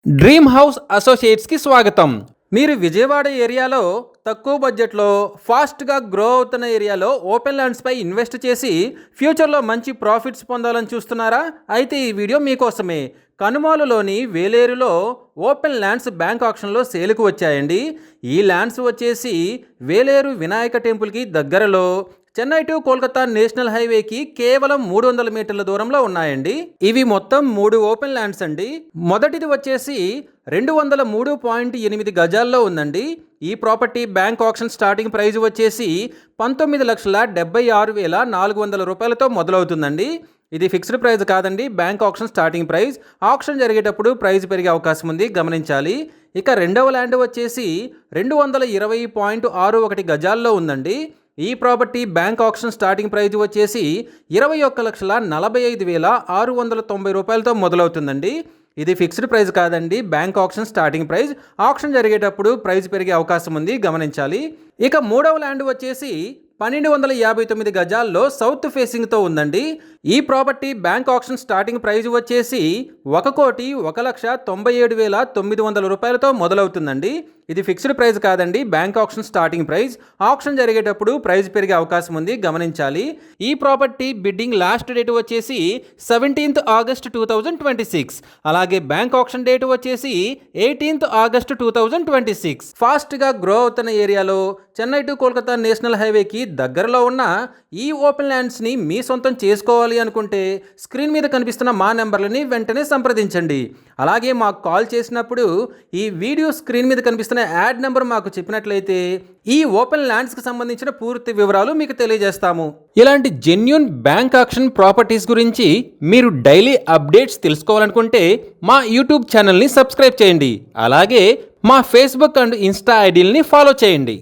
Dream house అసోసియేట్స్కి స్వాగతం. మీరు విజయవాడ ఏరియాలో తక్కువ బడ్జెట్లో ఫాస్ట్గా గ్రో అవుతున్న ఏరియాలో ఓపెన్ ల్యాండ్స్పై ఇన్వెస్ట్ చేసి ఫ్యూచర్లో మంచి ప్రాఫిట్స్ పొందాలని చూస్తున్నారా? అయితే ఈ వీడియో మీకోసమే. కనుమాలులోని వేలేరులో ఓపెన్ ల్యాండ్స్ బ్యాంక్ ఆక్షన్లో సేల్కు వచ్చాయండి. ఈ ల్యాండ్స్ వచ్చేసి వేలేరు వినాయక టెంపుల్కి దగ్గరలో చెన్నై టు కోల్కతా నేషనల్ హైవేకి కేవలం 300 మీటర్ల దూరంలో ఉన్నాయండి. ఇవి మొత్తం 3 ఓపెన్ ల్యాండ్స్ అండి. మొదటిది వచ్చేసి 203.8 గజాల్లో ఉందండి. ఈ property bank auction starting price వచ్చేసి 19,76,400 రూపాయలతో మొదలవుతుందండి. ఇది ఫిక్స్డ్ ప్రైస్ కాదండి, bank auction starting price. Auction జరిగేటప్పుడు ప్రైస్ పెరిగే అవకాశం ఉంది, గమనించాలి. ఇక రెండవ ల్యాండ్ వచ్చేసి 220.61 గజాల్లో ఉందండి. ఈ property bank auction starting price వచ్చేసి 21,45,690 రూపాయలతో మొదలవుతుందండి. ఇది ఫిక్స్డ్ ప్రైస్ కాదండి, bank auction starting price. Auction జరిగేటప్పుడు ప్రైస్ పెరిగే అవకాశం ఉంది, గమనించాలి. ఇక మూడవ ల్యాండ్ వచ్చేసి 1,259 గజాల్లో సౌత్ ఫేసింగ్తో ఉందండి. ఈ property bank auction starting price వచ్చేసి 1,97,900 రూపాయలతో మొదలవుతుందండి. ఇది ఫిక్స్డ్ ప్రైస్ కాదండి, bank auction starting price. Auction జరిగేటప్పుడు ప్రైస్ పెరిగే అవకాశం ఉంది, గమనించాలి. ఈ ప్రాపర్టీ బిడ్డింగ్ లాస్ట్ డేట్ వచ్చేసి 17th ఆగస్ట్ 2026. అలాగే బ్యాంక్ ఆక్షన్ డేట్ వచ్చేసి 18th ఆగస్ట్ 2026. ఫాస్ట్గా గ్రో అవుతున్న ఏరియాలో చెన్నై టు కోల్కతా నేషనల్ హైవేకి దగ్గరలో ఉన్న ఈ ఓపెన్ ల్యాండ్స్ని మీ సొంతం చేసుకోవాలి అనుకుంటే స్క్రీన్ మీద కనిపిస్తున్న మా నెంబర్లని వెంటనే సంప్రదించండి. అలాగే మాకు కాల్ చేసినప్పుడు ఈ వీడియో స్క్రీన్ మీద కనిపిస్తున్న యాడ్ నెంబర్ మాకు చెప్పినట్లయితే ఈ ఓపెన్ ల్యాండ్స్కి సంబంధించిన పూర్తి వివరాలు మీకు తెలియజేస్తాము. ఇలాంటి జెన్యూన్ బ్యాంక్ ఆక్షన్ ప్రాపర్టీస్ గురించి మీరు డైలీ అప్డేట్స్ తెలుసుకోవాలనుకుంటే మా యూట్యూబ్ ఛానల్ని సబ్స్క్రైబ్ చేయండి. అలాగే మా ఫేస్బుక్ అండ్ ఇన్స్టా ఐడీలని ఫాలో చేయండి.